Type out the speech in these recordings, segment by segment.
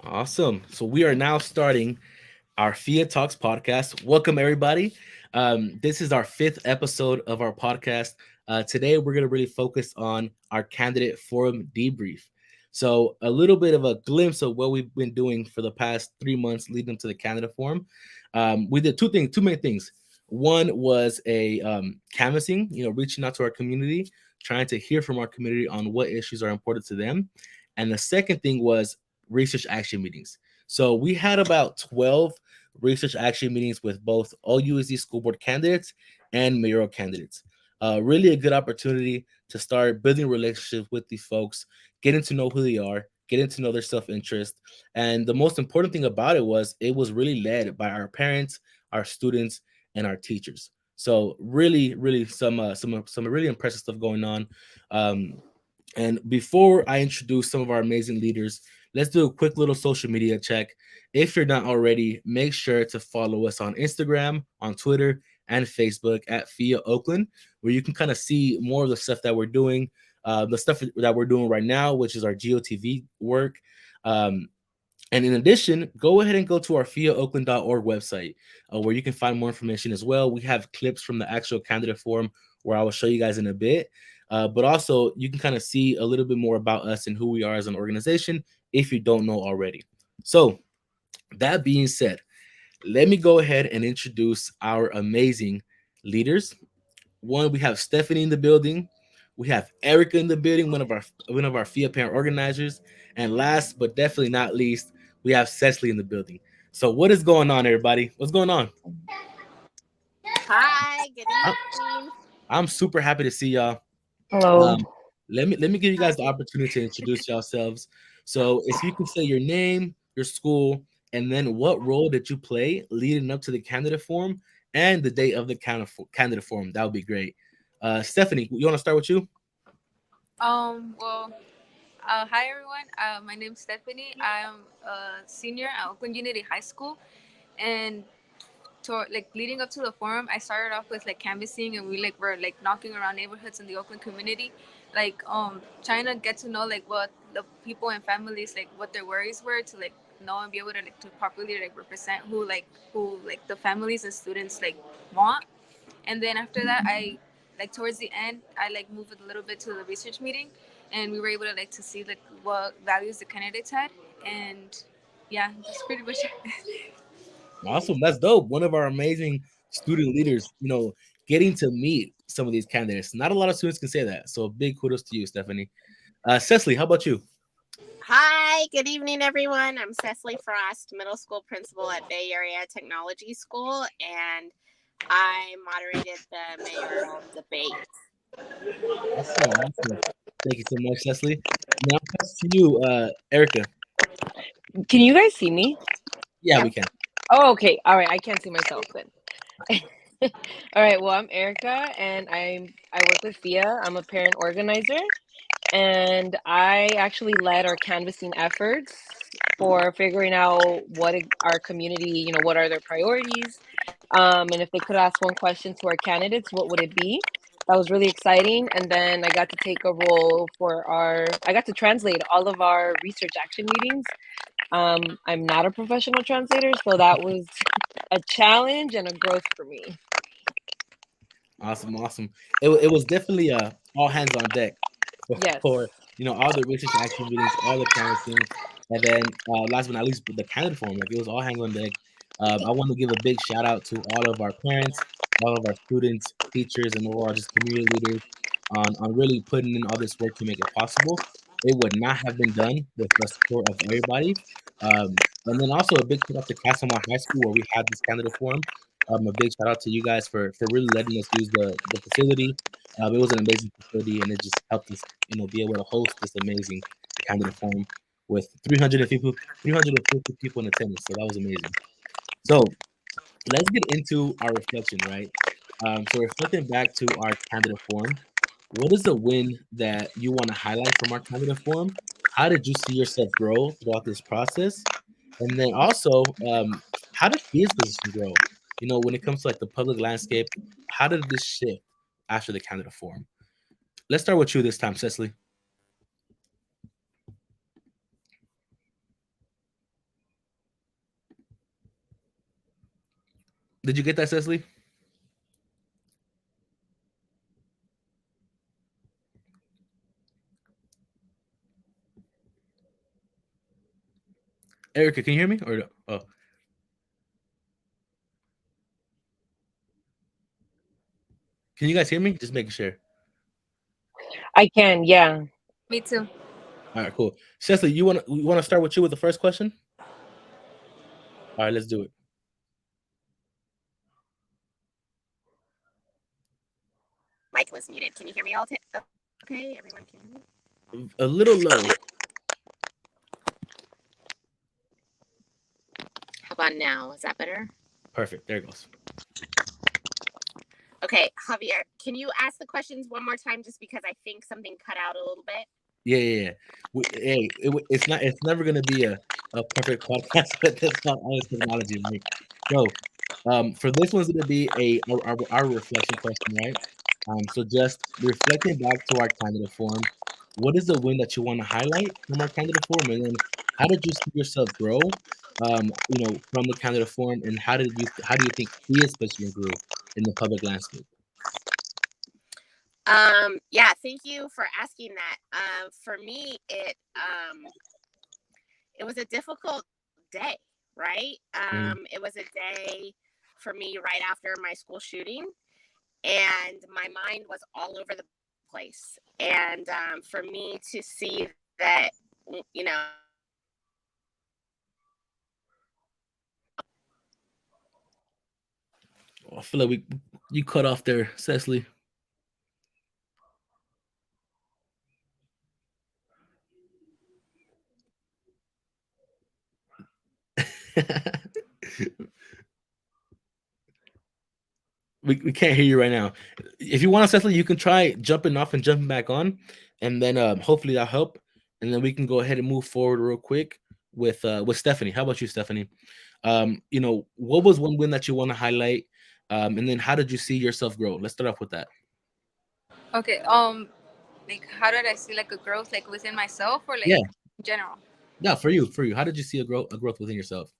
Awesome. So we are now starting our FIA Talks podcast. Welcome, everybody. This is our fifth episode of our podcast. Today, we're going to really focus on our candidate forum debrief. So, a little bit of a glimpse of what we've been doing for the past 3 months leading up to the candidate forum. We did two main things. One was a canvassing, reaching out to our community, trying to hear from our community on what issues are important to them. And the second thing was research action meetings. So we had about 12 research action meetings with both all USD school board candidates and mayoral candidates. Really a good opportunity to start building relationships with these folks, getting to know who they are, getting to know their self-interest. And the most important thing about it was really led by our parents, our students, and our teachers. So really some really impressive stuff going on. Um, and before I introduce some of our amazing leaders, let's do a quick little social media check. If you're not already, make sure to follow us on Instagram, on Twitter, and Facebook at FIA Oakland, where you can kind of see more of the stuff that we're doing, the stuff that we're doing right now, which is our GOTV work. Um, and in addition, go ahead and go to our fiaoakland.org website, where you can find more information as well. We have clips from the actual candidate forum where I will show you guys in a bit. But also, you can kind of see a little bit more about us and who we are as an organization if you don't know already. So, that being said, let me go ahead and introduce our amazing leaders. One, we have Stephanie in the building. We have Erica in the building, one of our FIA parent organizers. And last but definitely not least, we have Cecily in the building. So what is going on, everybody? What's going on? Hi, good I'm, evening. I'm super happy to see y'all. Hello. Um, let me give you guys the opportunity to introduce yourselves. So if you can say your name, your school, and then what role did you play leading up to the candidate forum and the day of the candidate forum, that would be great. Stephanie, you want to start with you? Well, hi everyone. My name's Stephanie. I'm a senior at Oakland Unity High School, and leading up to the forum, I started off with like canvassing, and we were like knocking around neighborhoods in the Oakland community, trying to get to know like what the people and families like what their worries were to like know and be able to like to properly like represent who the families and students like want. And then after that, I like towards the end, I like moved a little bit to the research meeting, and we were able to like to see like what values the candidates had, and yeah, that's pretty much it. Awesome. That's dope. One of our amazing student leaders, getting to meet some of these candidates. Not a lot of students can say that. So big kudos to you, Stephanie. Cecily, how about you? Hi, good evening, everyone. I'm Cecily Frost, middle school principal at Bay Area Technology School, and I moderated the mayoral debate. Awesome. Thank you so much, Cecily. Now pass to you, Erica. Can you guys see me? Yeah, we Yep. can. Oh, okay. All right. I can't see myself then. All right. Well, I'm Erica, and I work with FIA. I'm a parent organizer, and I actually led our canvassing efforts for figuring out our community, what are their priorities, and if they could ask one question to our candidates, what would it be? That was really exciting. And then I got to take a role I got to translate all of our research action meetings. I'm not a professional translator, so that was a challenge and a growth for me. Awesome. It was definitely all hands on deck Yes. for all the research action meetings, all the canvassing, and then last but not least, the candidate forum. Like it was all hands on deck. I want to give a big shout out to all of our parents, all of our students, teachers, and overall just community leaders on really putting in all this work to make it possible. It would not have been done with the support of everybody. And then also a big shout out to Castlemont High School where we had this candidate forum. A big shout out to you guys for really letting us use the facility. It was an amazing facility, and it just helped us, be able to host this amazing candidate forum with 350 people in attendance. So that was amazing. So let's get into our reflection, right? So reflecting back to our candidate forum, what is the win that you want to highlight from our candidate forum? How did you see yourself grow throughout this process? And then also, how did FIA's position grow? When it comes to like the public landscape, how did this shift after the candidate forum? Let's start with you this time, Cecily. Did you get that, Cecily? Erica, can you hear me? Or oh, can you guys hear me? Just making sure. I can, yeah. Me too. All right, cool. Cecily, you want to start with you with the first question? All right, let's do it. Mic was muted. Can you hear me all? Okay, everyone can hear me. A little low. How about now? Is that better? Perfect. There it goes. Okay, Javier, can you ask the questions one more time just because I think something cut out a little bit? Yeah. Hey, it's not. It's never gonna be a perfect podcast, but that's not always technology, right? So, for this one's gonna be our reflection question, right? So just reflecting back to our candidate forum, what is the win that you want to highlight from our candidate forum, and then how did you see yourself grow, from the candidate forum, and how do you think we especially grew in the public landscape? Yeah, thank you for asking that. For me, it was a difficult day, right? It was a day for me right after my school shooting, and my mind was all over the place. And for me to see that, you know, I feel like you cut off there, Cecily. We can't hear you right now. If you want to, Cecily, you can try jumping off and jumping back on, and then hopefully that'll help. And then we can go ahead and move forward real quick with Stephanie. How about you, Stephanie? What was one win that you want to highlight? And then how did you see yourself grow? Let's start off with that. Okay. Like how did I see like a growth like within myself or like Yeah, in general? yeah. For you, how did you see a growth within yourself?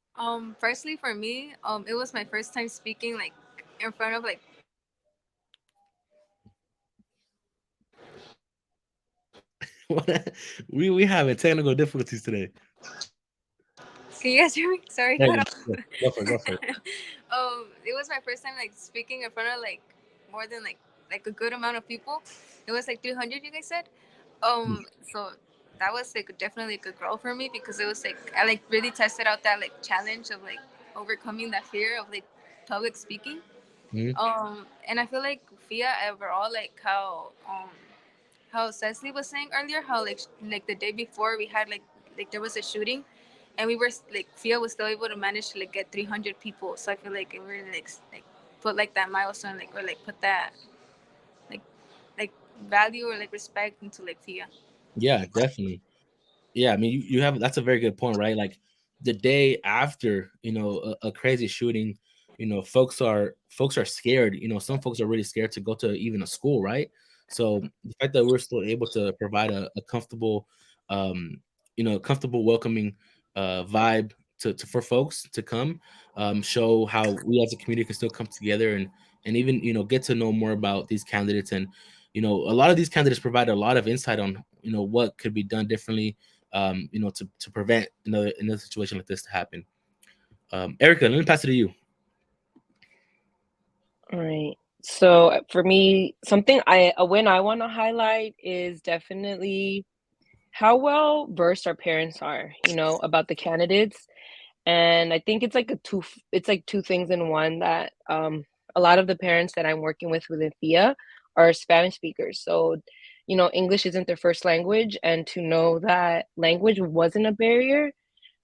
Firstly for me, it was my first time speaking like in front of like. We having technical difficulties today. Can you guys hear me? Sorry, There cut you off. go. Go for it. Go for it. It was my first time like speaking in front of like more than like a good amount of people. It was like 300, you guys said. So that was like definitely a good growth for me because it was like I like really tested out that like challenge of like overcoming that fear of like public speaking. Mhm. And I feel like FIA overall, like how Cecily was saying earlier, how like the day before we had like there was a shooting, and we were like FIA was still able to manage to like get 300 people. So I feel like it really like put like that milestone like or like put that like like value or like respect into like FIA. Yeah, definitely. Yeah, I mean, you have that's a very good point, right? Like the day after, a crazy shooting, folks are scared. Some folks are really scared to go to even a school, right? So the fact that we're still able to provide a comfortable, welcoming vibe to for folks to come, show how we as a community can still come together and even get to know more about these candidates. And a lot of these candidates provide a lot of insight on what could be done differently, to prevent another situation like this to happen. Erica, let me pass it to you. All right. So for me, a win I want to highlight is definitely how well versed our parents are, about the candidates. And I think it's like two things in one that a lot of the parents that I'm working with within FIA are Spanish speakers. So, English isn't their first language, and to know that language wasn't a barrier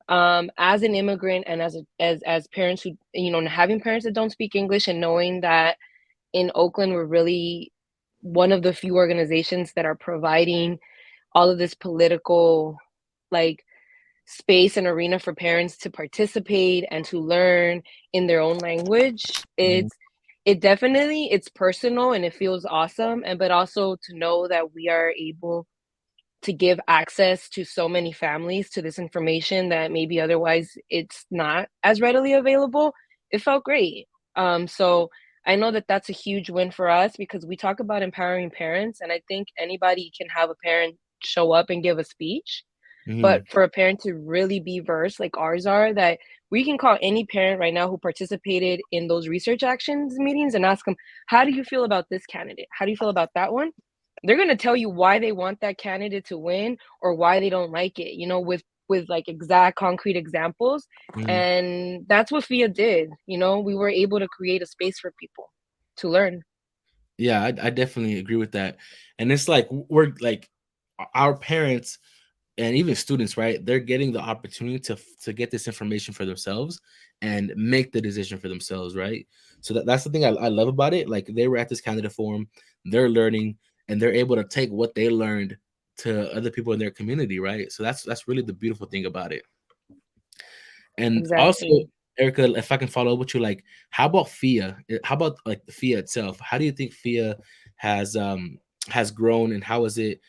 as an immigrant and as parents who having parents that don't speak English and knowing that in Oakland we're really one of the few organizations that are providing all of this political like space and arena for parents to participate and to learn in their own language. Mhm. It's personal and it feels awesome, and but also to know that we are able to give access to so many families to this information that maybe otherwise it's not as readily available. It felt great. So I know that that's a huge win for us because we talk about empowering parents, and I think anybody can have a parent show up and give a speech. Mhm. But for a parent to really be versed like ours are, that we can call any parent right now who participated in those research actions meetings and ask them, how do you feel about this candidate? How do you feel about that one? They're going to tell you why they want that candidate to win or why they don't like it, with like exact concrete examples. Mhm. And that's what FIA did. We were able to create a space for people to learn. Yeah, I definitely agree with that. And it's like we're like our parents and even students, right? They're getting the opportunity to get this information for themselves and make the decision for themselves, right? So that's the thing I love about it. Like they were at this candidate forum, they're learning, and they're able to take what they learned to other people in their community, right? So that's really the beautiful thing about it. And also, Exactly. Erica, if I can follow up with you, like, how about FIA? How about like the FIA itself? How do you think FIA has has grown, and how is it?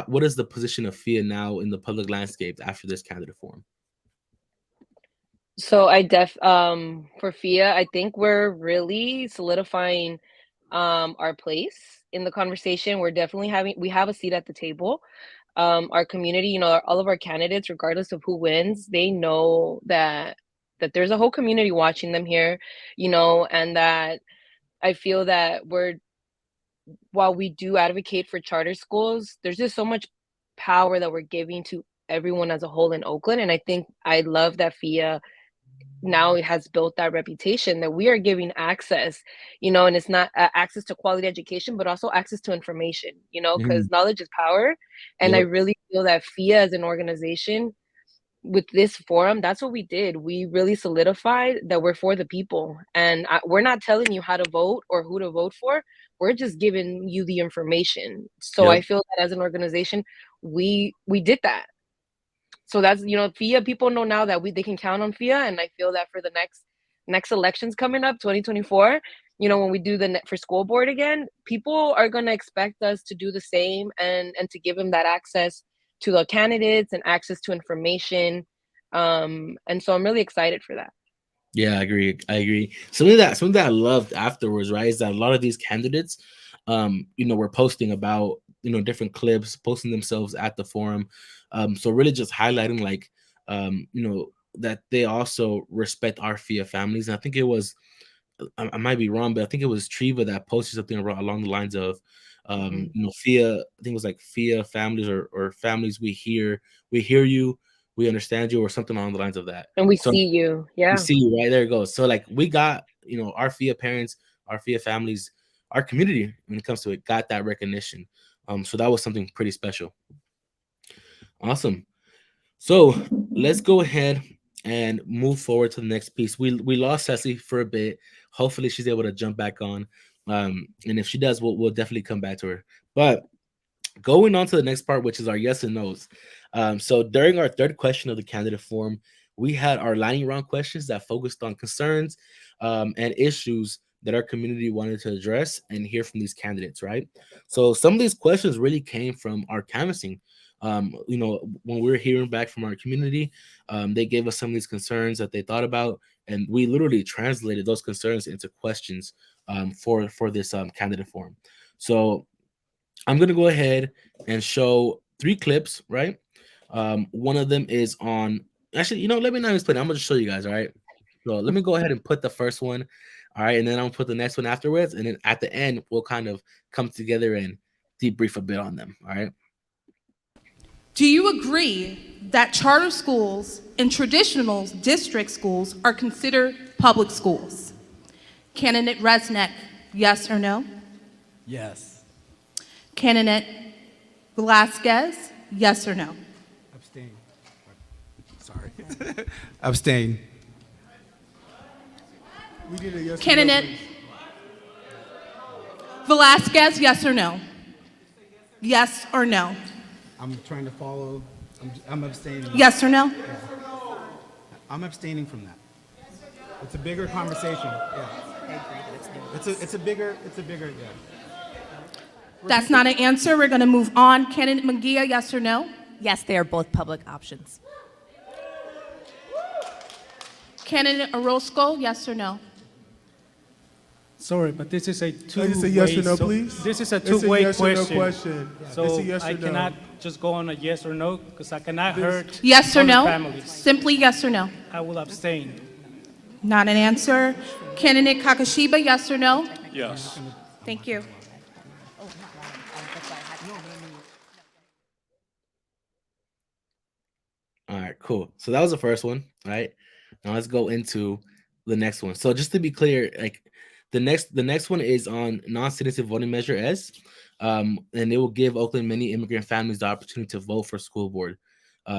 What is the position of FIA now in the public landscape after this candidate forum? So for FIA, I think we're really solidifying our place in the conversation. We have a seat at the table. Our community, all of our candidates, regardless of who wins, they know that there's a whole community watching them here, and that I feel that while we do advocate for charter schools, there's just so much power that we're giving to everyone as a whole in Oakland. And I love that FIA now it has built that reputation that we are giving access, and it's not access to quality education, but also access to information, because Mhm. knowledge is power. And I Yep. really feel that FIA as an organization, with this forum, that's what we did. We really solidified that we're for the people, and we're not telling you how to vote or who to vote for. We're just giving you the information. So I Yep. feel that as an organization, we did that. So that's, FIA, people know now that they can count on FIA, and I feel that for the next elections coming up, 2024, when we do for school board again, people are going to expect us to do the same, and to give them that access to the candidates and access to information. And so I'm really excited for that. Yeah, I agree. I agree. Something that I loved afterwards, right, is that a lot of these candidates, were posting about different clips, posting themselves at the forum. So really just highlighting like, that they also respect our FIA families. And I think it was, I might be wrong, but I think it was Triva that posted something along the lines of, Mhm. FIA. I think it was like FIA families or families. We hear you, we understand you, or something along the lines of that. And we So see you. we Yeah. see you right there. It goes. So like we got our FIA parents, our FIA families, our community when it comes to it got that recognition. So that was something pretty special. Awesome. So let's go ahead and move forward to the next piece. We lost Ceci for a bit. Hopefully she's able to jump back on. And if she does, we'll definitely come back to her. But going on to the next part, which is our yes and no's. So during our third question of the candidate forum, we had our lightning round questions that focused on concerns and issues that our community wanted to address and hear from these candidates, right? So some of these questions really came from our canvassing. When we were hearing back from our community, they gave us some of these concerns that they thought about, and we literally translated those concerns into questions for this candidate forum. So I'm gonna go ahead and show three clips, right? One of them is on. Actually, let me not even explain. I'm gonna just show you guys. All right. So let me go ahead and put the first one. All right, and then I'll put the next one afterwards, and then at the end we'll kind of come together and debrief a bit on them. All right. Do you agree that charter schools and traditional district schools are considered public schools? Candidate Resnick, yes or no? Yes. Candidate Velasquez, yes or no? Abstain. Sorry. Abstain. We did a yes or no, Candidate please. Velasquez, yes or no? Yes or no? I'm trying to follow. I'm abstaining. Yes or no? I'm abstaining from that. It's a bigger conversation. Yeah. It's a bigger. Yeah. That's not an answer. We're going to move on. Candidate Munguia, yes or no? Yes, they are both public options. Candidate Orozco, yes or no? Sorry, but this is a two-way. It's a yes or no, please. This is a It's a two-way yes or no question. question. So It's a yes or I no. cannot just go on a yes or no because I cannot hurt Yes or other no? families. Simply yes or no. I will abstain. Not an answer. Candidate Kakashiba, yes or no? Yes. Thank you. All right, cool. So that was the first one. All right. Now let's go into the next one. So just to be clear, like the next one is on non-citizen voting measure S, and it will give Oakland many immigrant families the opportunity to vote for school board.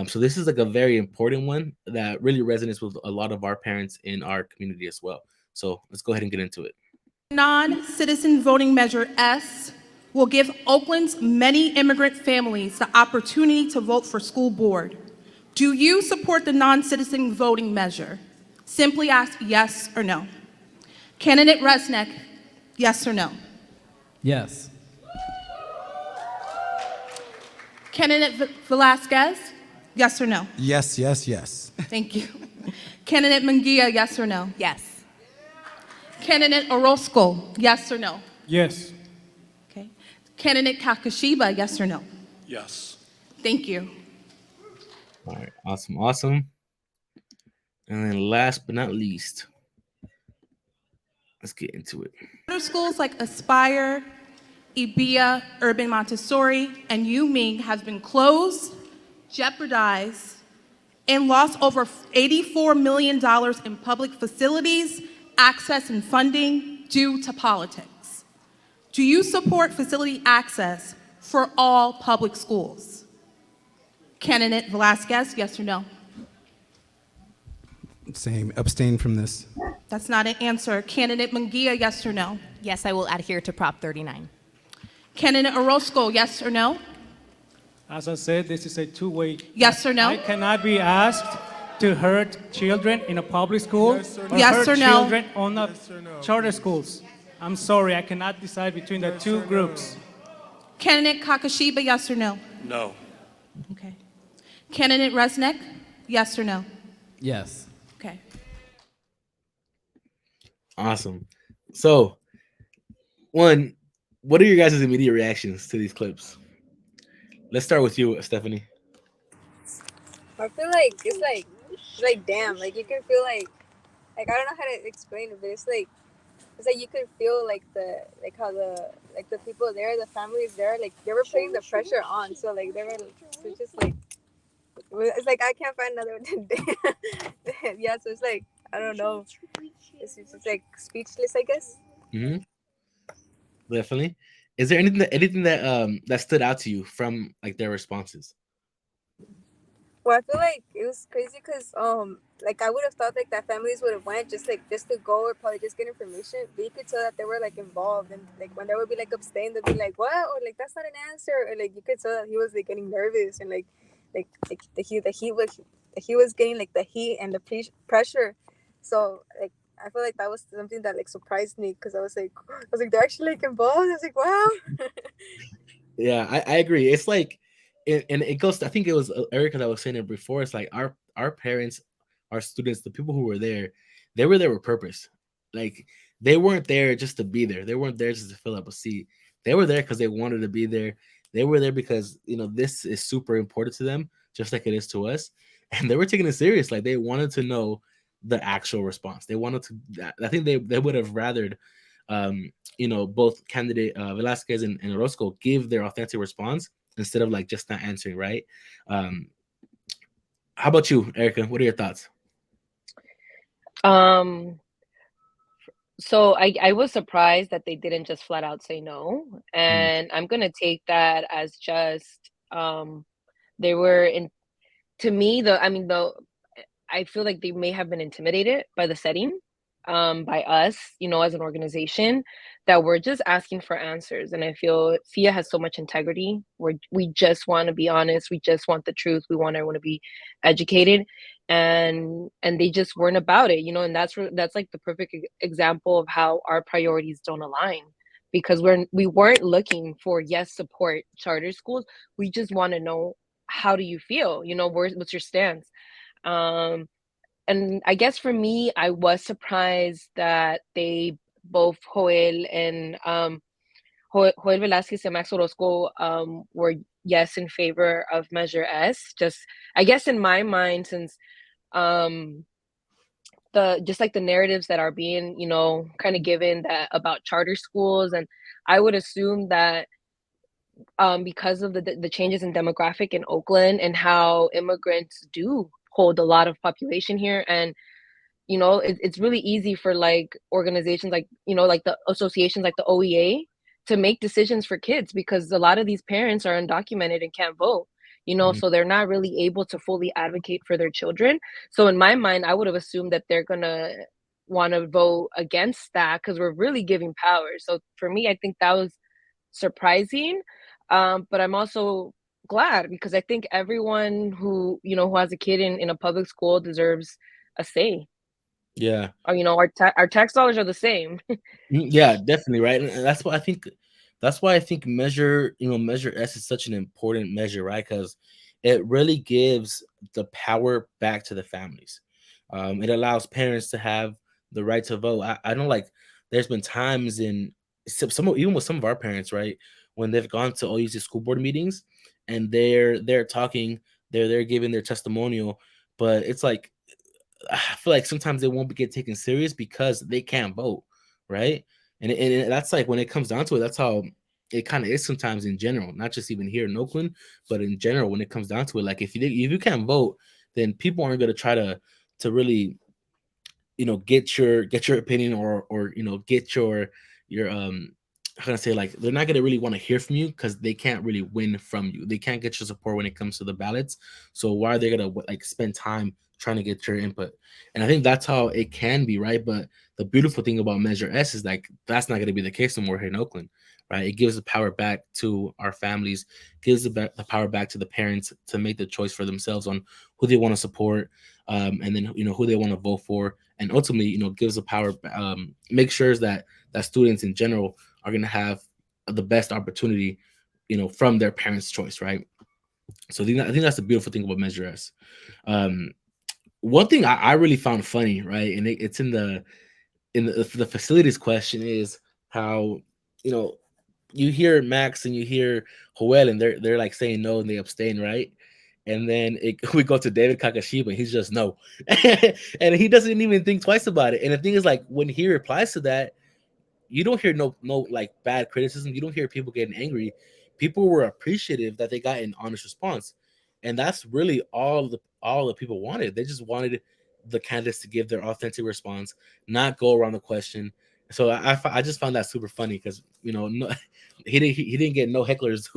So this is like a very important one that really resonates with a lot of our parents in our community as well. So let's go ahead and get into it. Non-citizen voting measure S will give Oakland's many immigrant families the opportunity to vote for school board. Do you support the non-citizen voting measure? Simply ask yes or no. Candidate Resnick, yes or no? Yes. Candidate Velasquez, yes or no? Yes, yes, yes. Thank you. Candidate Munguia, yes or no? Yes. Candidate Orozco, yes or no? Yes. Okay. Candidate Kakashiba, yes or no? Yes. Thank you. All right, awesome. And then last but not least, let's get into it. Other schools like Aspire, Ibia, Urban Montessori, and UMing have been closed, jeopardized, and lost over $84 million in public facilities, access, and funding due to politics. Do you support facility access for all public schools? Candidate Velasquez, yes or no? Same. Abstain from this. That's not an answer. Candidate Munguia, yes or no? Yes, I will adhere to Prop 39. Candidate Orozco, yes or no? As I said, this is a two-way. Yes or no? I cannot be asked to hurt children in a public school Yes or or no? Yes hurt or no? children on a Yes or no? charter schools. I'm sorry, I cannot decide between the Yes two or no? groups. Candidate Kakashiba, yes or no? No. Okay. Candidate Resnick, yes or no? Yes. Okay. Awesome. So, one, what are your guys' immediate reactions to these clips? Let's start with you, Stephanie. I feel like it's like damn, like you can feel like I don't know how to explain it, but it's like you could feel like how the people there, the families there, like they were putting the pressure on, so like they were so just like it's like I can't find another one. Yeah, so it's like I don't know, it's just like speechless, I guess. Mm-hmm. Definitely. Is there anything that stood out to you from like their responses? Well, I feel like it was crazy because like I would have thought like that families would have went just to go or probably just get information, but you could tell that they were like involved, and like when they would be like abstain, they'd be like what, or like that's not an answer, or like you could tell that he was like getting nervous, and like he was getting like the heat and the pressure, so like I feel like that was something that like surprised me because I was like they're actually like involved. I was like wow. Yeah, I agree. It's like, and it goes. I think it was Erica that was saying it before. It's like our parents, our students, the people who were there, they were there with purpose. Like they weren't there just to be there. They weren't there just to fill up a seat. They were there because they wanted to be there. They were there because this is super important to them, just like it is to us. And they were taking it serious. Like they wanted to know the actual response. They wanted to. I think they would have rathered, both candidate Velasquez and Orozco give their authentic response instead of like just not answering, right? How about you, Erica? What are your thoughts? So I was surprised that they didn't just flat out say no, and I'm gonna take that as just they were in. To me, I feel like they may have been intimidated by the setting, by us, as an organization, that we're just asking for answers. And I feel FIA has so much integrity where we just want to be honest. We just want the truth. We want everyone to be educated, and they just weren't about it, and that's like the perfect example of how our priorities don't align, because we weren't looking for support charter schools. We just want to know, how do you feel? What's your stance? And I guess for me, I was surprised that they both Joel and Joel Velasquez and Max Orozco were yes in favor of Measure S. Just I guess in my mind, since um, the just like the narratives that are being kind of given that about charter schools, and I would assume that because of the changes in demographic in Oakland and how immigrants do hold a lot of population here, and it's really easy for like organizations like like the associations like the OEA to make decisions for kids because a lot of these parents are undocumented and can't vote, Mhm. so they're not really able to fully advocate for their children. So in my mind, I would have assumed that they're gonna want to vote against that because we're really giving power. So for me, I think that was surprising. But I'm also glad because I think everyone who has a kid in a public school deserves a say. Yeah. Or, our tax dollars are the same. Yeah, definitely, right? And that's why I think Measure S is such an important measure, right? Because it really gives the power back to the families. It allows parents to have the right to vote. I know, like, there's been times in even with some of our parents, right, when they've gone to OUC school board meetings and they're talking, they're giving their testimonial, but it's like I feel like sometimes they won't get taken serious because they can't vote, right? And that's like when it comes down to it, that's how it kind of is sometimes in general, not just even here in Oakland, but in general when it comes down to it. Like if you can't vote, then people aren't going to try to really get your opinion or get your how can I say, like, they're not gonna really want to hear from you because they can't really win from you. They can't get your support when it comes to the ballots. So why are they gonna like spend time trying to get your input? And I think that's how it can be, right? But the beautiful thing about Measure S is like that's not gonna be the case anymore here in Oakland, right? It gives the power back to our families, gives the power back to the parents to make the choice for themselves on who they want to support, and then who they want to vote for, and ultimately gives the power, make sure that students in general are going to have the best opportunity from their parents' choice, right? So I think that's the beautiful thing about Measure S. um, One thing I really found funny, right, and it's in the facilities question, is how you know you hear Max and you hear Joel, and they're like saying no and they abstain, right? And then we go to David Kakashiba, he's just no, and he doesn't even think twice about it. And the thing is, like, when he replies to that, you don't hear no like bad criticism. You don't hear people getting angry. People were appreciative that they got an honest response, and that's really all the people wanted. They just wanted the candidates to give their authentic response, not go around the question. So I just found that super funny because no, he didn't get no hecklers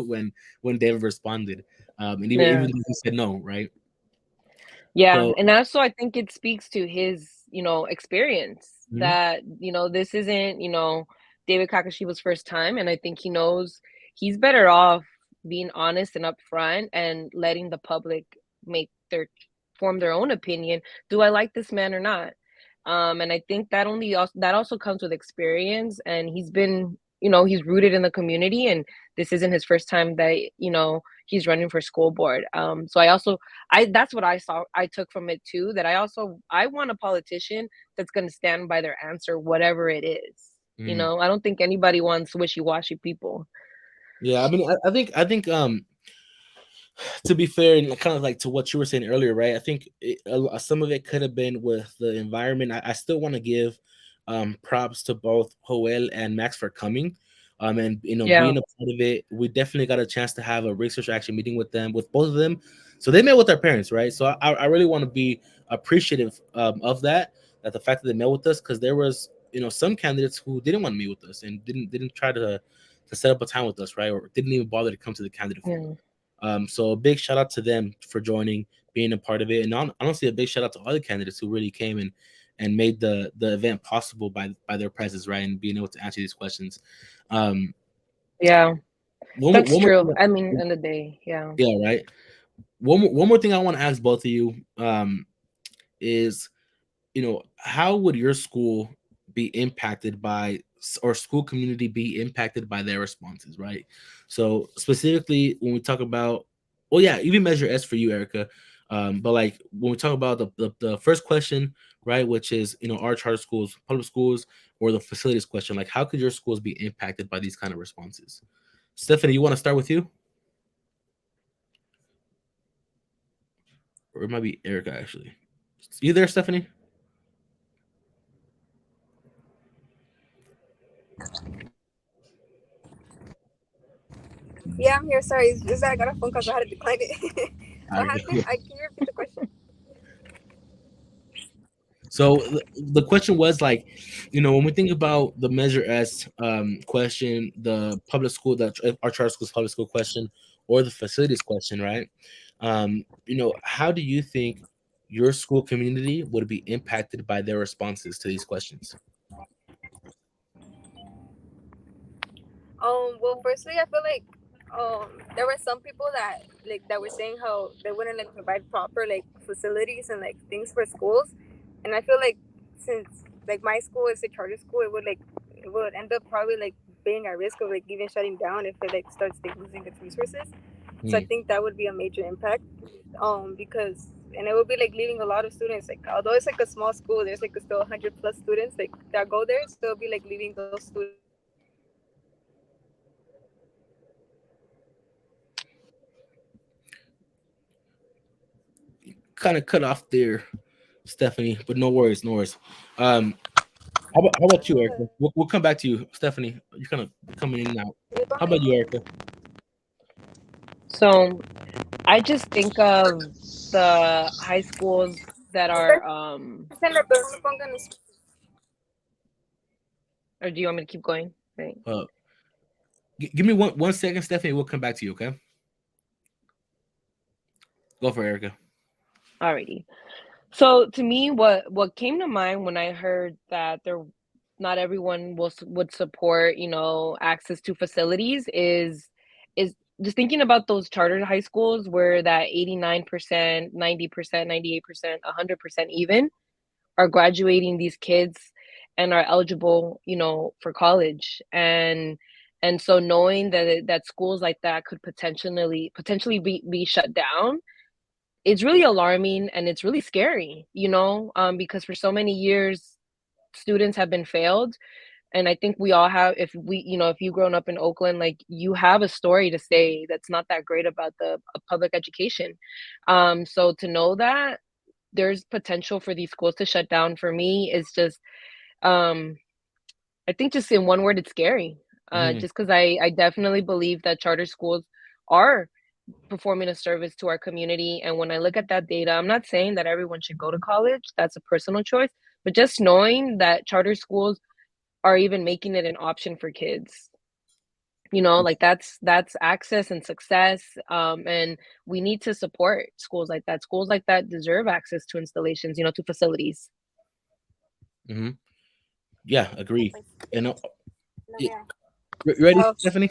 when David responded, and even Yeah. though he said no, right? Yeah, So and also I think it speaks to his, experience mhm, that, this isn't, David Kakashiba's first time, and I think he knows he's better off being honest and upfront and letting the public make their form their own opinion. Do I like this man or not? And I think that also comes with experience, and he's been, he's rooted in the community, and this isn't his first time that, he's running for school board. So I that's what I took from it too, that I want a politician that's going to stand by their answer, whatever it is. mhm. I don't think anybody wants wishy-washy people. Yeah, I mean, I think to be fair, and kind of like to what you were saying earlier, right? I think some of it could have been with the environment. I still want to give props to both Joel and Max for coming, and Yeah. being a part of it. We definitely got a chance to have a research action meeting with them, with both of them. So they met with their parents, right? So I really want to be appreciative of that. That the fact that they met with us, because there was some candidates who didn't want to meet with us and didn't try to set up a time with us, right? Or didn't even bother to come to the candidate forum. Yeah. So a big shout out to them for joining, being a part of it, and honestly, a big shout out to all the candidates who really came and made the event possible by their presence, right, and being able to answer these questions. Um, Yeah. That's one more true. I mean, thing, in the day, yeah. yeah, right. One more thing I want to ask both of you is how would your school be impacted by, or school community be impacted by their responses, right? So specifically when we talk about, well, yeah, even Measure S for you, Erica, But like when we talk about the first question, right, which is our charter schools, public schools, or the facilities question, like how could your schools be impacted by these kind of responses? Stephanie, you want to start with you, or it might be Erica actually. You there, Stephanie? Yeah, I'm here. Sorry, it's just that I got a phone call, so I had to decline it. All What right. happened? Can you repeat the question? So the question was like, when we think about the Measure S question, the public school, our charter schools public school question, or the facilities question, right? How do you think your school community would be impacted by their responses to these questions? Well, firstly, I feel like there were some people that that were saying how they wouldn't like provide proper like facilities and like things for schools, and I feel like since like my school is a charter school, it would end up probably like being at risk of like even shutting down if it like starts like, losing its resources. So I think that would be a major impact, because and it would be like leaving a lot of students like although it's like a small school, there's like still 100+ students like that go there, so it'll be like leaving those students Kind of cut off there, Stephanie, but no worries, no worries. How about you, Erica? We'll come back to you, Stephanie. You're kind of coming in and out. How about you, Erica? So I just think of the high schools that are or do you want me to keep going? Right. Give me one second, Stephanie. We'll come back to you, okay? Go for it, Erica. Alrighty. So to me, what came to mind when I heard that not everyone would support, access to facilities is just thinking about those chartered high schools where that 89%, 90%, 98%, 100% even are graduating these kids and are eligible, for college. And so knowing that schools like that could potentially be shut down, it's really alarming and it's really scary, because for so many years students have been failed. And I think we all have, if you've grown up in Oakland, like you have a story to say that's not that great about the public education. So to know that there's potential for these schools to shut down, for me is just, I think just in one word, it's scary. Just because I definitely believe that charter schools are performing a service to our community. And when I look at that data, I'm not saying that everyone should go to college. That's a personal choice. But just knowing that charter schools are even making it an option for kids, like that's access and success. And we need to support schools like that. Schools like that deserve access to installations, to facilities. Mm-hmm. Yeah, agree. And ready, Stephanie?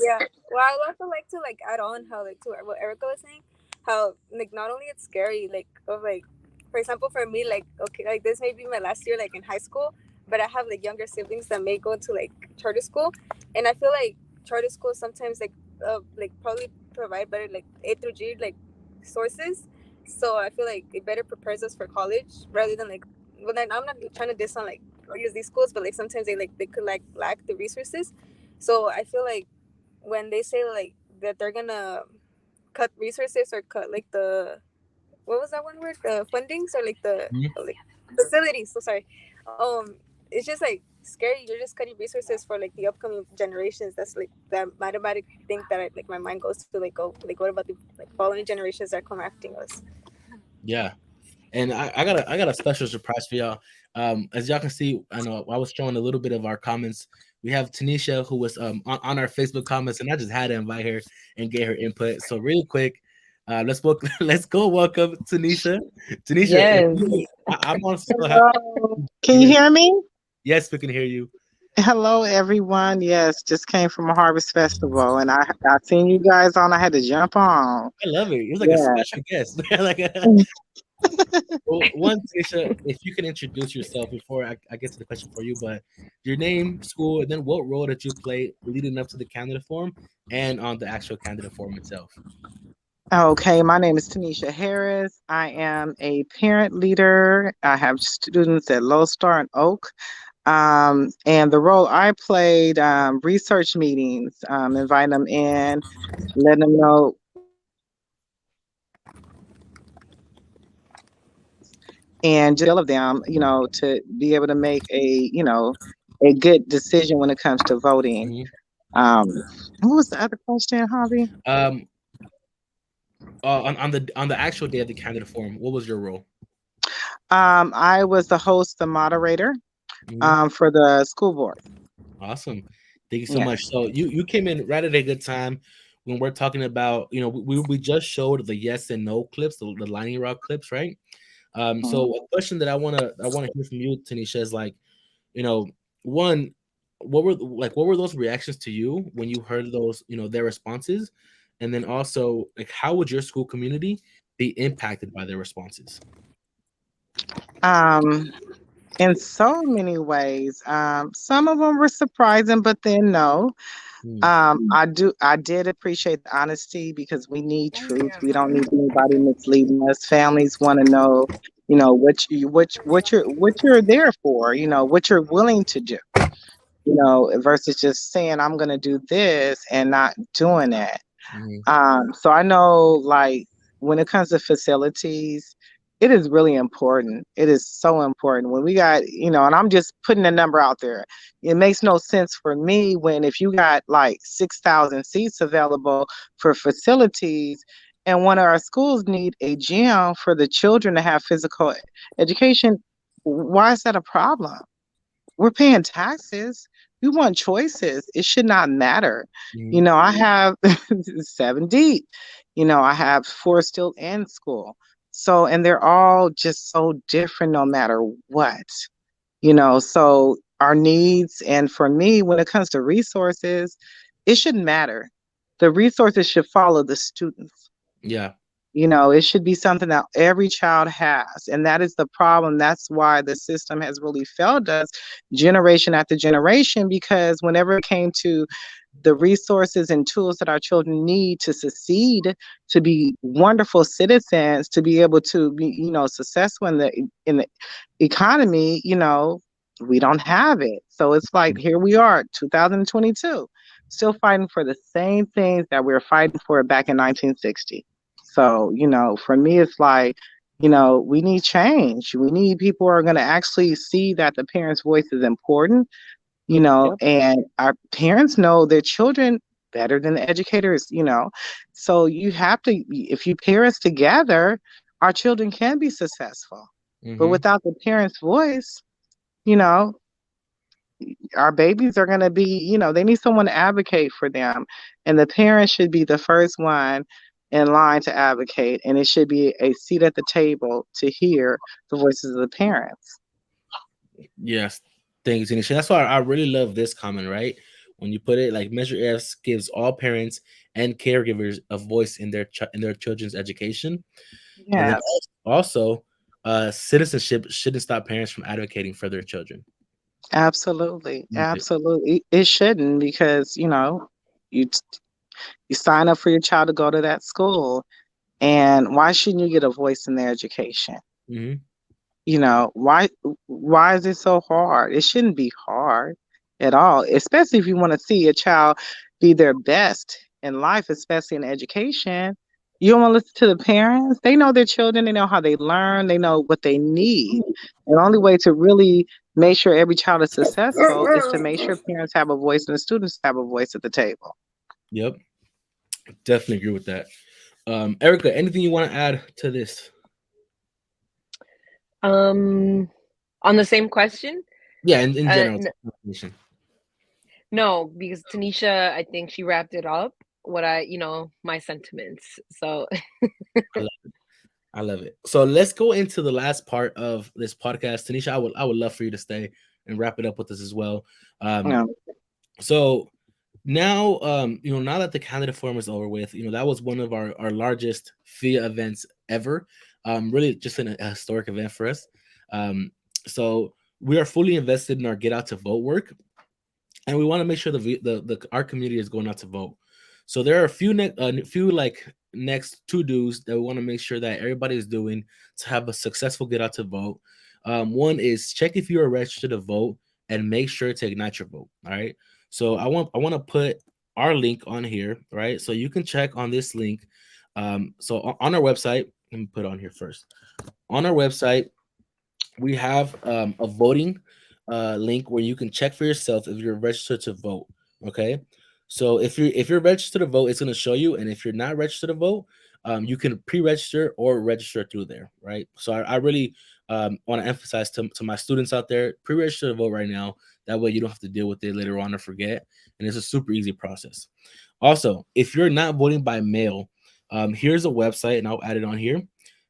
Yeah. Well, I would also like to add on how to what Erica was saying, how not only it's scary of for example for me okay this may be my last year in high school, but I have younger siblings that may go to charter school, and I feel like charter schools sometimes probably provide better A through G sources, so I feel like it better prepares us for college rather than well then I'm not trying to diss on or use these schools, but sometimes they could lack the resources, so I feel like when they say that they're gonna cut resources or cut the what was that one word, the fundings or the facilities, so sorry, it's just scary. You're just cutting resources for the upcoming generations. That's that automatic thing that my mind goes to what about the following generations that come after us. Yeah. And I got a special surprise for y'all. As y'all can see, I know I was showing a little bit of our comments. We have Tanisha, who was on our Facebook comments, and I just had to invite her and get her input. So really quick, let's go welcome Tanisha. Tanisha, Yes. I'm on so happy. Hello. Can you hear me? Yes, we can hear you. Hello, everyone. Yes, just came from a harvest festival, and I seen you guys on. I had to jump on. I love it. It was like a special guest. Well, one, Tanisha, if you can introduce yourself before I get to the question for you, but your name, school, and then what role did you play leading up to the candidate forum and on the actual candidate forum itself? Okay, my name is Tanisha Harris. I am a parent leader. I have students at Lodestar and Oak. And the role I played, research meetings, inviting them in, letting them know and just of them, to be able to make a good decision when it comes to voting. Mhm. Um, what was the other question, Javi? Um, on the actual day of the candidate forum, what was your role? I was the host, the moderator, Mhm. for the school board. Awesome. Thank you so Yeah. much. So you came in right at a good time when we're talking about, we just showed the yes and no clips, the Lightning Rock clips, right? Mhm. So a question that I wanna hear from you, Tanisha, is like, you know, one, what were those reactions to you when you heard those, their responses? And then also, like, how would your school community be impacted by their responses? Um, in so many ways. Some of them were surprising, but then no. Mm, I did appreciate the honesty because we need truth. We don't need anybody misleading us. Families want to know, what you're there for, what you're willing to do, versus just saying I'm gonna do this and not doing it. mhm. So I know, like, when it comes to facilities, it is really important. It is so important when we got, and I'm just putting a number out there. It makes no sense for me when if you got like 6,000 seats available for facilities, and one of our schools need a gym for the children to have physical education. Why is that a problem? We're paying taxes. We want choices. It should not matter. Mhm. I have seven deep. I have four still in school. So, and they're all just so different no matter what. So our needs, and for me, when it comes to resources, it shouldn't matter. The resources should follow the students. Yeah. It should be something that every child has. And that is the problem. That's why the system has really failed us generation after generation, because whenever it came to the resources and tools that our children need to succeed, to be wonderful citizens, to be able to be, successful in the economy, we don't have it. So it's like, here we are, 2022, still fighting for the same things that we were fighting for back in 1960. So, for me, it's like, we need change. We need people who are going to actually see that the parents' voice is important, Yep. and our parents know their children better than the educators. So you have to, if you pair us together, our children can be successful. But Hmm. without the parents' voice, you know, our babies are going to be, they need someone to advocate for them. And the parents should be the first one in line to advocate. And it should be a seat at the table to hear the voices of the parents. Yes. Thanks, Tanisha. That's why I really love this comment, right? When you put it like Measure F gives all parents and caregivers a voice in their children's education. And then Yes, also, citizenship shouldn't stop parents from advocating for their children. absolutely. Okay. Absolutely. It shouldn't, because, you, you sign up for your child to go to that school. And why shouldn't you get a voice in their education? Hmm. Why is it so hard? It shouldn't be hard at all, especially if you want to see a child be their best in life, especially in education. You don't want to listen to the parents. They know their children, they know how they learn, they know what they need. And the only way to really make sure every child is successful is to make sure parents have a voice and the students have a voice at the table. Yep. Definitely agree with that. Erica, anything you want to add to this? Um, on the same question? Yeah, in Uh, general. n- no, because Tanisha, I think she wrapped it up. My sentiments. So, I I love it. So let's go into the last part of this podcast. Tanisha, I would love for you to stay and wrap it up with us as well. Um, Yeah, so now, now that the candidate forum is over with, that was one of our largest FIA events ever. Really just a historic event for us. Um, so we are fully invested in our get out to vote work, and we want to make sure the our community is going out to vote. So there are a few like next to dos that we want to make sure that everybody is doing to have a successful get out to vote. One is check if you are registered to vote and make sure to ignite your vote. All right. So I want to put our link on here, right? So you can check on this link. So on our website, let me put it on here first. On our website, we have a voting link where you can check for yourself if you're registered to vote. Okay, so if you're registered to vote, it's going to show you, and if you're not registered to vote, you can pre-register or register through there, right? So I really want to emphasize to my students out there, pre-register to vote right now. That way you don't have to deal with it later on or forget, and it's a super easy process. Also, if you're not voting by mail, here's a website, and I'll add it on here,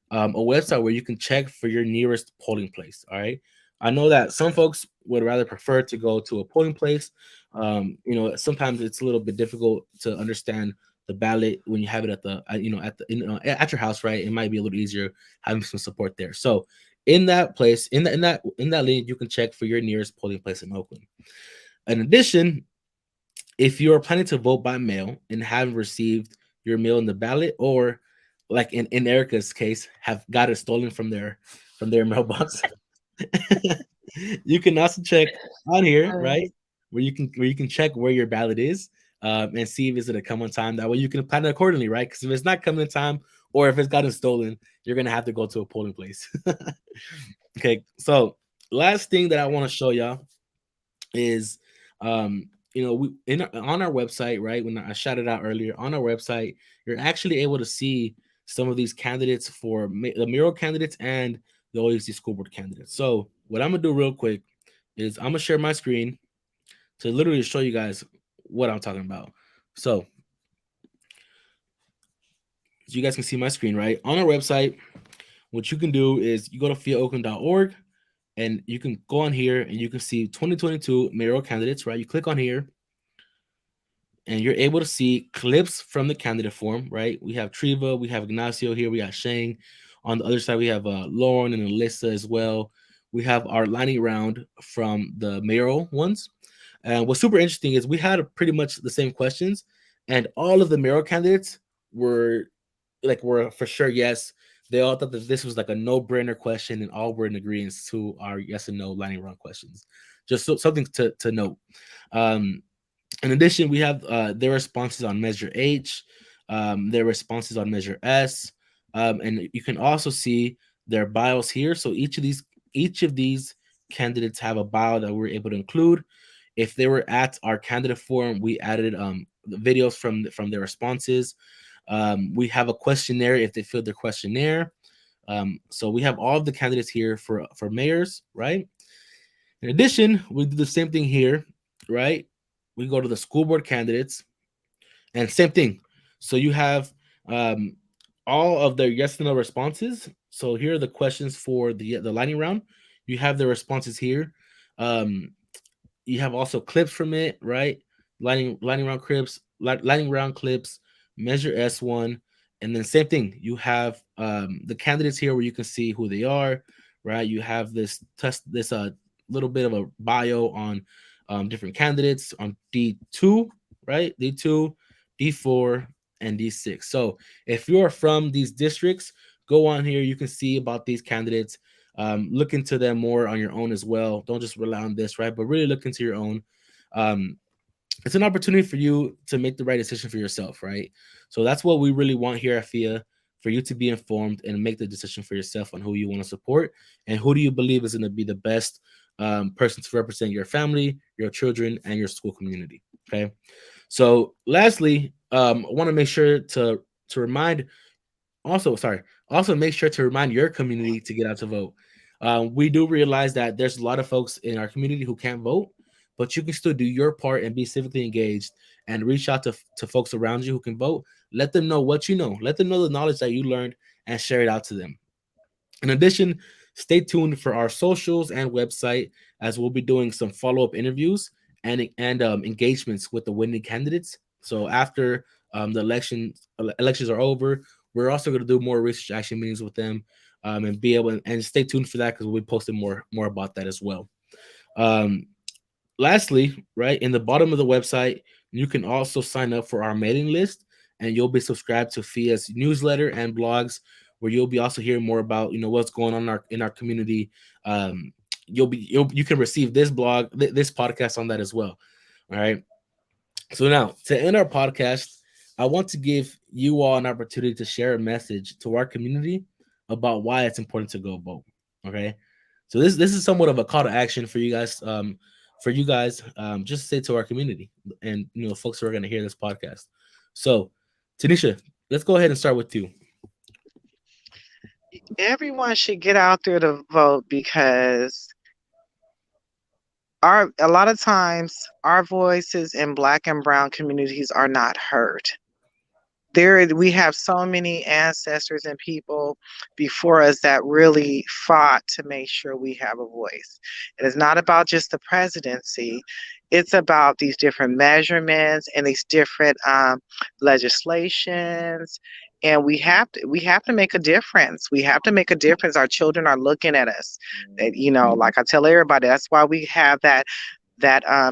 a website where you can check for your nearest polling place. All right. I know that some folks would rather prefer to go to a polling place. Sometimes it's a little bit difficult to understand the ballot when you have it at the, at your house, right? It might be a little easier having some support there. So in that place, in that link, you can check for your nearest polling place in Oakland. In addition, if you are planning to vote by mail and haven't received your mail in the ballot, or like in Erica's case, have got it stolen from their mailbox, you can also check on here, All right. right? Where you can check where your ballot is, and see if it's gonna come on time. That way you can plan it accordingly, right? Because if it's not coming in time, or if it's gotten stolen, you're gonna have to go to a polling place. Okay, so last thing that I want to show y'all is on our website, right? When I shouted out earlier, on our website, you're actually able to see some of these candidates for the mayoral candidates and the OAC school board candidates. So what I'm gonna do real quick is I'm gonna share my screen to literally show you guys what I'm talking about. So you guys can see my screen, right? On our website, what you can do is you go to fiaoakland.org, and you can go on here and you can see 2022 mayoral candidates, right? You click on here and you're able to see clips from the candidate form, right? We have Triva, we have Ignacio here, we got Shane. On the other side, we have Lauren and Alyssa as well. We have our lightning round from the mayoral ones. And what's super interesting is we had pretty much the same questions, and all of the mayoral candidates were for sure yes. They all thought that this was like a no-brainer question, and all were in agreement to our yes and no lightning round questions. Just something to note. In addition, we have their responses on Measure H, their responses on Measure S, and you can also see their bios here. So each of these candidates have a bio that we're able to include. If they were at our candidate forum, we added the videos from their responses. We have a questionnaire if they filled their questionnaire. So we have all of the candidates here for mayors, right? In addition, we do the same thing here, right? We go to the school board candidates, and same thing. So you have all of their yes and no responses. So here are the questions for the lightning round. You have the responses here. You have also clips from it, right? Lightning round clips, Measure S1, and then same thing. You have the candidates here where you can see who they are, right? You have this little bit of a bio on different candidates on D2, right? D2, D4, and D6. So if you are from these districts, go on here. You can see about these candidates. Look into them more on your own as well. Don't just rely on this, right? But really look into your own. It's an opportunity for you to make the right decision for yourself, right? So that's what we really want here at FIA, for you to be informed and make the decision for yourself on who you want to support and who do you believe is going to be the best person to represent your family, your children, and your school community. Okay. So lastly, I want to make sure to remind also make sure to remind your community to get out to vote. We do realize that there's a lot of folks in our community who can't vote, but you can still do your part and be civically engaged and reach out to folks around you who can vote. Let them know what you know. Let them know the knowledge that you learned and share it out to them. In addition, stay tuned for our socials and website, as we'll be doing some follow-up interviews and engagements with the winning candidates. So after the elections are over, we're also going to do more research action meetings with them, and be able and stay tuned for that, because we'll be posting more about that as well. Lastly, right in the bottom of the website, You can also sign up for our mailing list, and you'll be subscribed to FIA's newsletter and blogs, where you'll be also hearing more about what's going on in our community. Um, you can receive this this podcast on that as well. All right. So now to end our podcast, I want to give you all an opportunity to share a message to our community about why it's important to go vote. Okay. So this is somewhat of a call to action for you guys. Just say to our community and folks who are going to hear this podcast. So, Tanisha, let's go ahead and start with you. Everyone should get out there to vote because a lot of times our voices in Black and brown communities are not heard. We have so many ancestors and people before us that really fought to make sure we have a voice. It is not about just the presidency. It's about these different measurements and these different legislations. And we have to make a difference. We have to make a difference. Our children are looking at us. Like I tell everybody, that's why we have that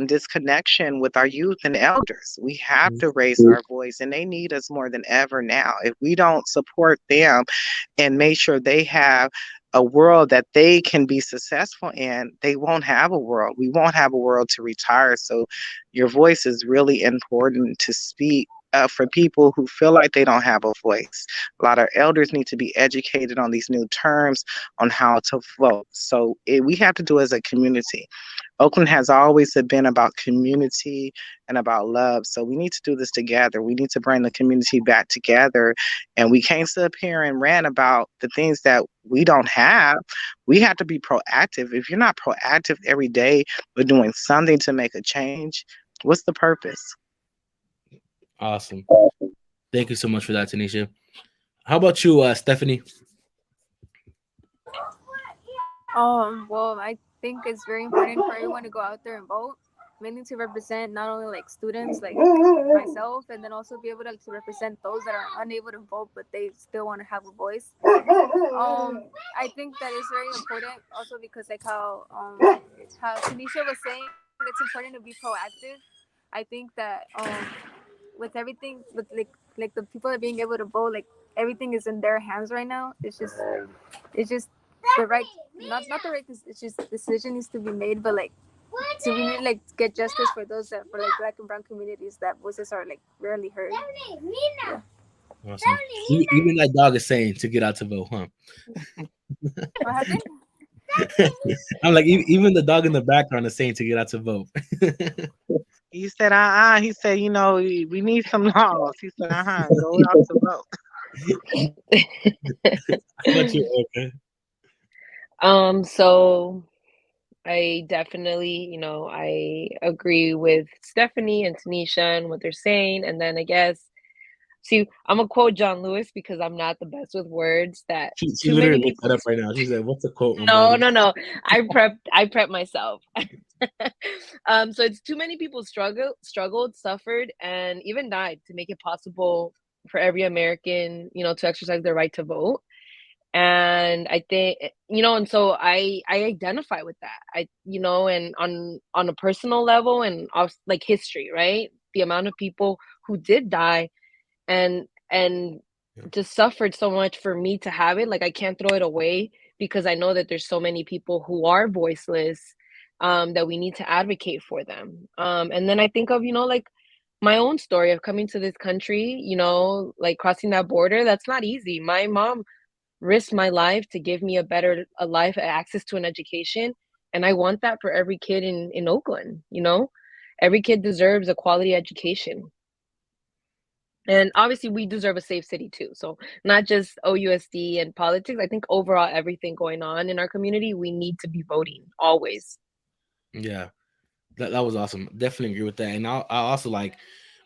disconnection with our youth and elders. We have to raise our voice, and they need us more than ever now. If we don't support them and make sure they have a world that they can be successful in, they won't have a world. We won't have a world to retire. So your voice is really important to speak for people who feel like they don't have a voice. A lot of elders need to be educated on these new terms on how to vote. So we have to do as a community. Oakland has always been about community and about love. So we need to do this together. We need to bring the community back together. And we can't sit up here and rant about the things that we don't have. We have to be proactive. If you're not proactive every day, but doing something to make a change, what's the purpose? Awesome. Thank you so much for that, Tanisha. How about you, Stephanie? Well, I think it's very important for everyone to go out there and vote, mainly to represent not only like students like myself, and then also be able to represent those that are unable to vote but they still want to have a voice. I think that is very important also because like how Tanisha was saying, it's important to be proactive. I think that with everything with like the people that are being able to vote, like everything is in their hands right now. It's just the right, not the right. It's just decision needs to be made, but like, so we need like get justice for those that for like Black and brown communities that voices are like rarely heard. Yeah. Awesome. Even that dog is saying to get out to vote, huh? What happened? I'm like, even the dog in the background is saying to get out to vote. He said, He said, we need some laws. He said, go out to vote. How about you, okay? So I definitely, I agree with Stephanie and Tanisha and what they're saying. And then I guess, see, I'm gonna quote John Lewis because I'm not the best with words. That she literally looked that up right now. She said, "What's the quote?" No. I prepped myself. So it's too many people struggled, suffered, and even died to make it possible for every American, to exercise their right to vote. And I think, and so I identify with that. And on a personal level and like history, right? The amount of people who did die and just suffered so much for me to have it. Like I can't throw it away because I know that there's so many people who are voiceless, that we need to advocate for them. And then I think of, like my own story of coming to this country, like crossing that border. That's not easy. My mom risked my life to give me a life, access to an education. And I want that for every kid in Oakland, every kid deserves a quality education. And obviously we deserve a safe city too. So not just OUSD and politics, I think overall everything going on in our community, we need to be voting always. Yeah, that was awesome. Definitely agree with that. And I also like,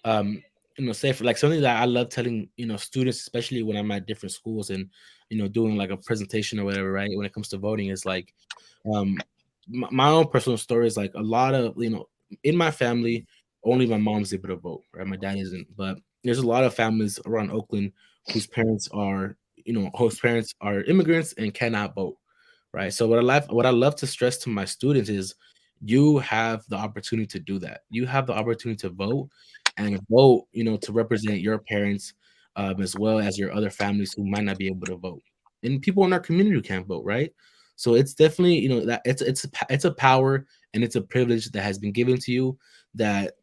say for like something that I love telling, students, especially when I'm at different schools and, doing like a presentation or whatever, right? When it comes to voting, is like, my own personal story is like a lot of, in my family, only my mom's able to vote, right? My dad isn't, but there's a lot of families around Oakland whose parents are immigrants and cannot vote, right? So what I love to stress to my students is you have the opportunity to do that. You have the opportunity to vote, and vote, to represent your parents, as well as your other families who might not be able to vote, and people in our community who can't vote, right? So it's definitely, that it's a power and it's a privilege that has been given to you that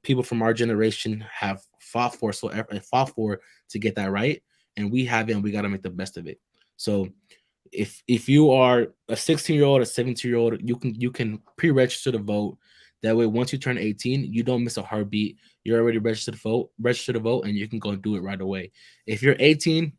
people from our generation have fought for to get that right, and we have it, and we got to make the best of it. So if you are a 16-year-old, a 17-year-old, you can pre-register to vote. That way, once you turn 18, you don't miss a heartbeat. You're already registered to vote, and you can go and do it right away. If you're 18,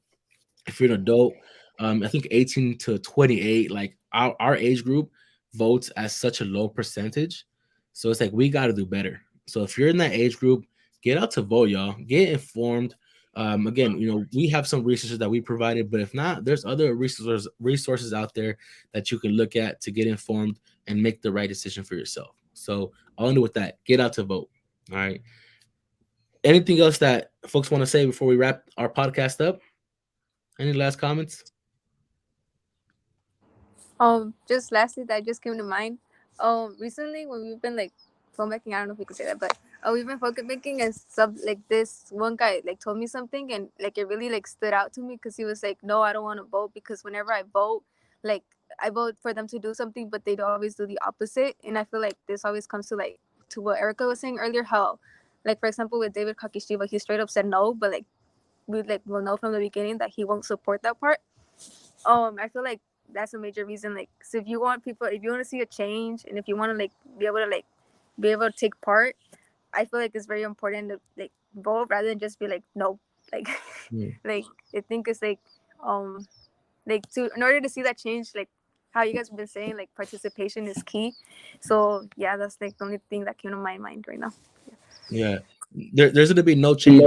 if you're an adult, I think 18 to 28, like our age group votes at such a low percentage. So it's like we got to do better. So if you're in that age group, get out to vote, y'all. Get informed. Again, we have some resources that we provided, but if not, there's other resources out there that you can look at to get informed and make the right decision for yourself. So I'll end with that. Get out to vote. All right. Anything else that folks want to say before we wrap our podcast up? Any last comments? Just lastly, that just came to mind. Recently when we've been like phone making, I don't know if we could say that, but we've been phone making and sub like this one guy like told me something and like it really like stood out to me because he was like, no, I don't want to vote because whenever I vote, like I vote for them to do something, but they always do the opposite. And I feel like this always comes to like to what Erica was saying earlier, how like for example with David Kakishiba, he straight up said no, but like we like will know from the beginning that he won't support that part. I feel like that's a major reason. Like, so if you want to see a change, and if you want to like be able to take part, I feel like it's very important to like vote rather than just be like no. Like, like I think it's like to in order to see that change, like how you guys have been saying, like participation is key. So yeah, that's like the only thing that came to my mind right now. Yeah, there's gonna be no change,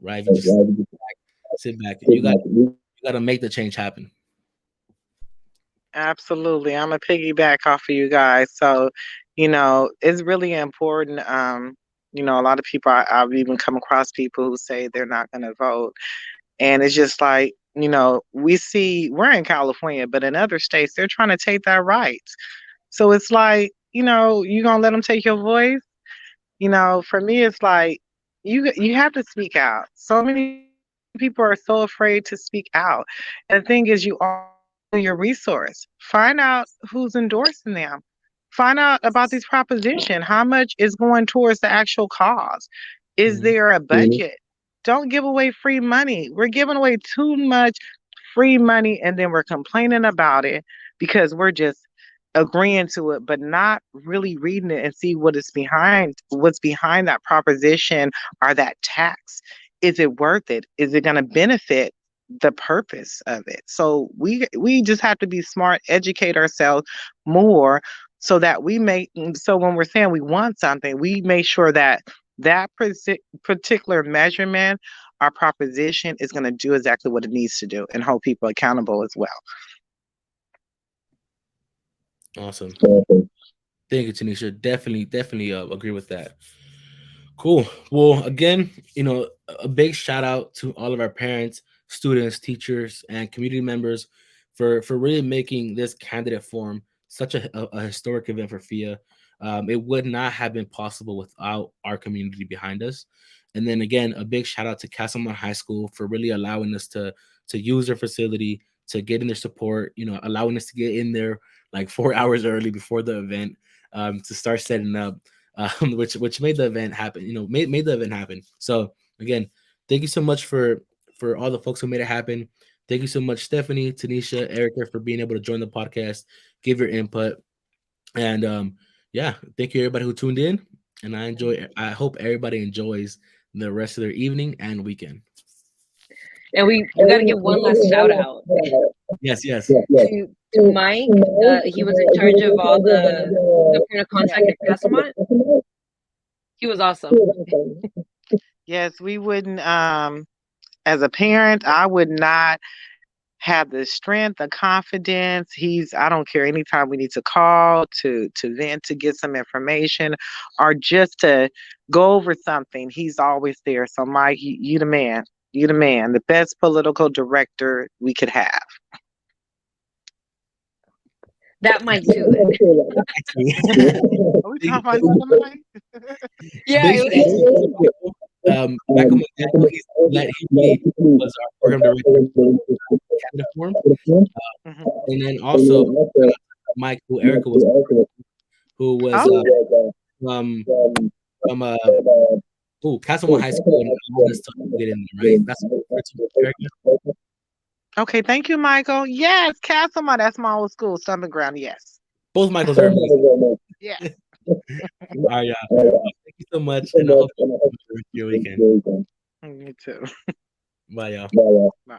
right? If you just sit back. You got to make the change happen. Absolutely. I'm a piggyback off of you guys. So, it's really important. A lot of people, I've even come across people who say they're not going to vote. And it's just like, we're in California, but in other states, they're trying to take that right. So it's like, you going to let them take your voice? For me, it's like you have to speak out. So many people are so afraid to speak out. And the thing is, you are your resource. Find out who's endorsing them. Find out about these proposition. How much is going towards the actual cause? Is there a budget? Don't give away free money. We're giving away too much free money and then we're complaining about it because we're just agreeing to it, but not really reading it and see what's behind that proposition or that tax. Is it worth it? Is it going to benefit the purpose of it? So we just have to be smart, educate ourselves more so that so when we're saying we want something, we make sure that that particular measurement, our proposition is going to do exactly what it needs to do and hold people accountable as well. Awesome. Thank you, Tanisha. Definitely agree with that. Cool. Well, again, a big shout out to all of our parents, students, teachers, and community members for really making this candidate forum such a historic event for FIA. It would not have been possible without our community behind us. And then again, a big shout out to Castlemont High School for really allowing us to use their facility, to get in their support, allowing us to get in there like 4 hours early before the event, to start setting up, which made the event happen, made the event happen. So again, thank you so much for all the folks who made it happen. Thank you so much, Stephanie, Tanisha, Erica, for being able to join the podcast, give your input. And yeah, thank you everybody who tuned in. And I hope everybody enjoys the rest of their evening and weekend. And we got to give one last shout out. Yes. To Mike. He was in charge of all the point of contact at Castlemont. He was awesome. Yes, we wouldn't. As a parent, I would not have the strength, the confidence. I don't care, anytime we need to call to vent, to get some information, or just to go over something, he's always there. So Mike, you the man. You the man, the best political director we could have. That mic too. Then. Are we talking about another mic? Yeah. Big It shout was, out to Michael McDaniel. He was our program director for Canada Forum. Mhm. And then also Mike, who Erica was, who was Oh. from Castlemont High School, and allowed us to get in there, right? That's what we're to Erica. Okay, thank you, Michael. Yes, Castlemont, that's my old school, Stomping Ground, yes. Both Michaels are amazing. Yeah. All right, yeah. Thank you so much, and I hope you enjoy your weekend. Me too. Bye, y'all. Bye.